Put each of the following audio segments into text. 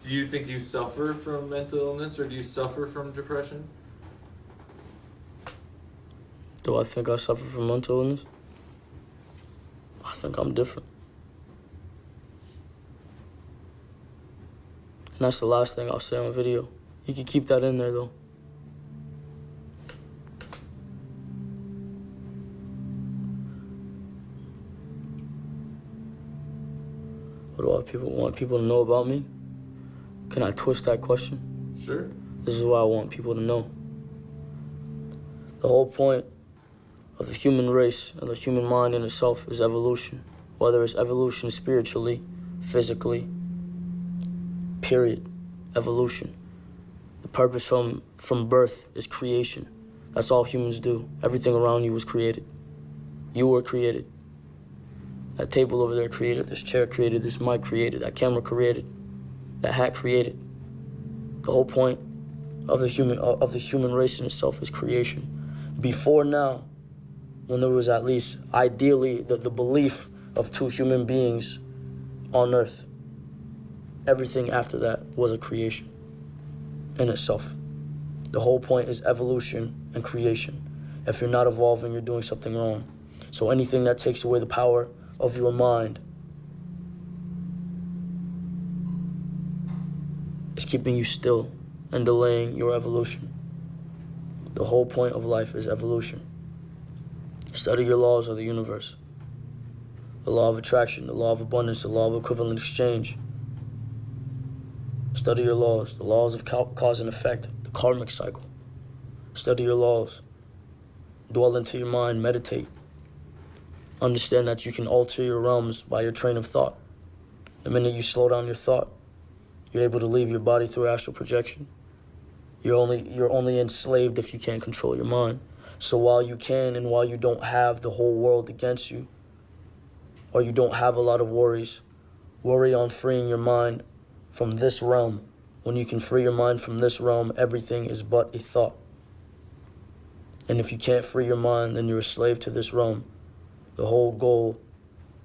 Do you think you suffer from mental illness, or do you suffer from depression? Do I think I suffer from mental illness? I think I'm different. And that's the last thing I'll say on video. You can keep that in there, though. What do I want people to know about me? Can I twist that question? Sure. This is what I want people to know. The whole point of the human race and the human mind in itself is evolution. Whether it's evolution spiritually, physically, period. Evolution. The purpose from birth is creation. That's all humans do. Everything around you was created. You were created. That table over there created, this chair created, this mic created, that camera created, that hat created. The whole point of the human race in itself is creation. Before now, when there was at least ideally the belief of two human beings on earth, everything after that was a creation in itself. The whole point is evolution and creation. If you're not evolving, you're doing something wrong. So anything that takes away the power of your mind is keeping you still and delaying your evolution. The whole point of life is evolution. Study your laws of the universe. The law of attraction, the law of abundance, the law of equivalent exchange. Study your laws, the laws of cause and effect, the karmic cycle. Study your laws. Dwell into your mind, meditate. Understand that you can alter your realms by your train of thought. The minute you slow down your thought, you're able to leave your body through astral projection. You're only enslaved if you can't control your mind. So while you can and while you don't have the whole world against you, or you don't have a lot of worries, worry on freeing your mind from this realm. When you can free your mind from this realm, everything is but a thought. And if you can't free your mind, then you're a slave to this realm. The whole goal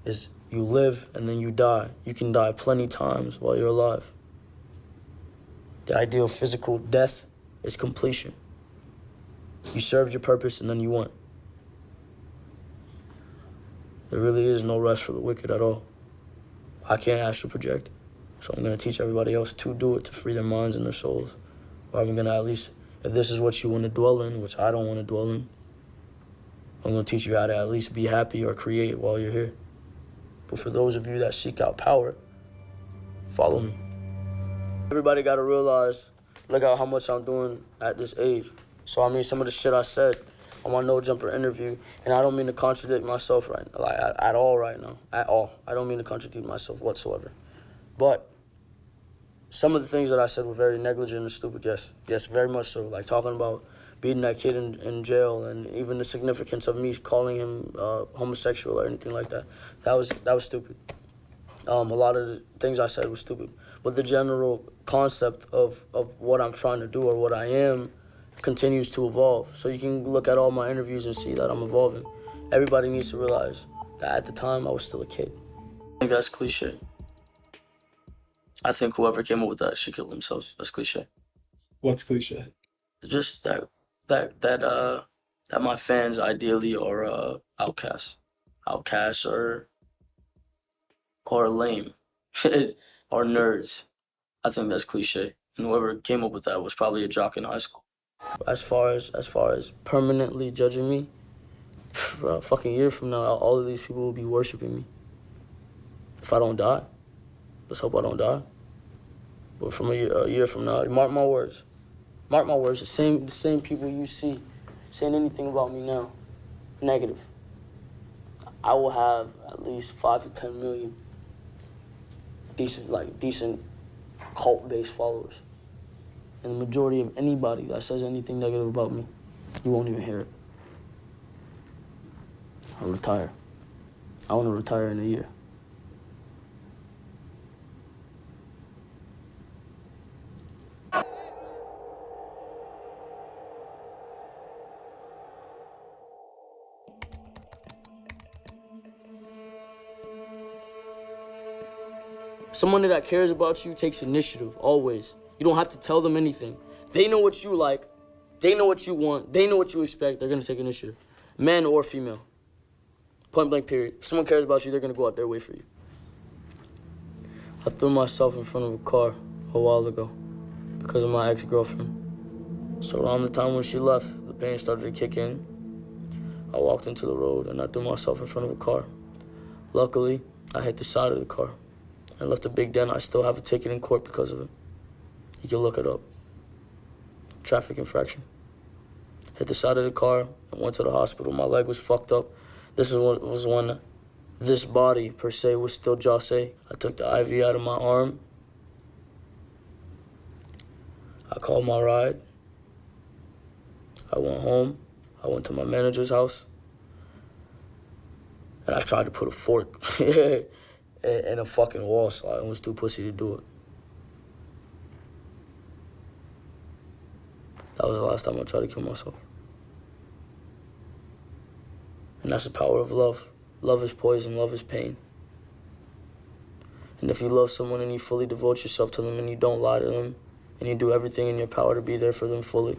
is you live and then you die. You can die plenty times while you're alive. The ideal physical death is completion. You served your purpose and then you went. There really is no rest for the wicked at all. I can't astral project, so I'm going to teach everybody else to do it, to free their minds and their souls. Or I'm going to at least, if this is what you want to dwell in, which I don't want to dwell in, I'm going to teach you how to at least be happy or create while you're here. But for those of you that seek out power, follow me. Everybody got to realize, look at how much I'm doing at this age. So I mean, some of the shit I said on my No Jumper interview, and I don't mean to contradict myself at all right now, at all. I don't mean to contradict myself whatsoever. But some of the things that I said were very negligent and stupid, yes, very much so. Like talking about beating that kid in jail, and even the significance of me calling him homosexual or anything like that. That was stupid. A lot of the things I said were stupid. But the general concept of what I'm trying to do or what I am continues to evolve. So you can look at all my interviews and see that I'm evolving. Everybody needs to realize that at the time I was still a kid. I think that's cliche. I think whoever came up with that should kill themselves. That's cliche. What's cliche? Just that my fans ideally are outcasts or lame or nerds. I think that's cliche. And whoever came up with that was probably a jock in high school. As far as permanently judging me, a fucking year from now, all of these people will be worshiping me. If I don't die, let's hope I don't die. But from a year from now, mark my words. Mark my words, the same people you see saying anything about me now, negative, I will have at least 5 to 10 million decent cult-based followers. And the majority of anybody that says anything negative about me, you won't even hear it. I'll retire. I want to retire in a year. Someone that cares about you takes initiative, always. You don't have to tell them anything. They know what you like. They know what you want. They know what you expect. They're going to take initiative. Man or female. Point blank period. If someone cares about you, they're going to go out their way for you. I threw myself in front of a car a while ago because of my ex-girlfriend. So around the time when she left, the pain started to kick in. I walked into the road and I threw myself in front of a car. Luckily, I hit the side of the car and left a big dent. I still have a ticket in court because of it. You can look it up. Traffic infraction. Hit the side of the car and went to the hospital. My leg was fucked up. This was when this body, per se, was still Jose. I took the IV out of my arm. I called my ride. I went home. I went to my manager's house. And I tried to put a fork in a fucking wall slide and was too pussy to do it. That was the last time I tried to kill myself. And that's the power of love. Love is poison, love is pain. And if you love someone and you fully devote yourself to them and you don't lie to them and you do everything in your power to be there for them fully,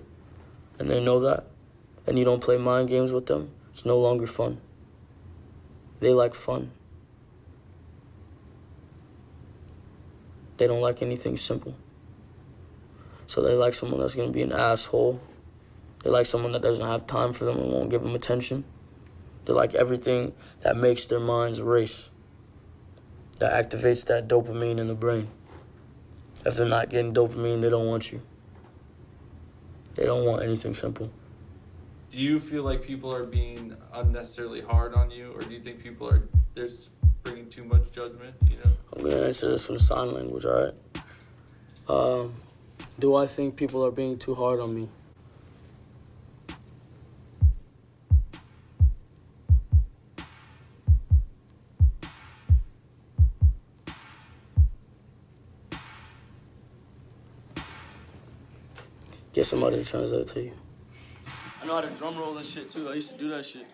and they know that, and you don't play mind games with them, it's no longer fun. They like fun. They don't like anything simple. So they like someone that's going to be an asshole. They like someone that doesn't have time for them and won't give them attention. They like everything that makes their minds race, that activates that dopamine in the brain. If they're not getting dopamine, they don't want you. They don't want anything simple. Do you feel like people are being unnecessarily hard on you, or do you think people are just bringing too much judgment? You know. I'm gonna answer this with sign language, all right? Do I think people are being too hard on me? Get somebody to translate it to you. I know how to drum roll and shit too. I used to do that shit.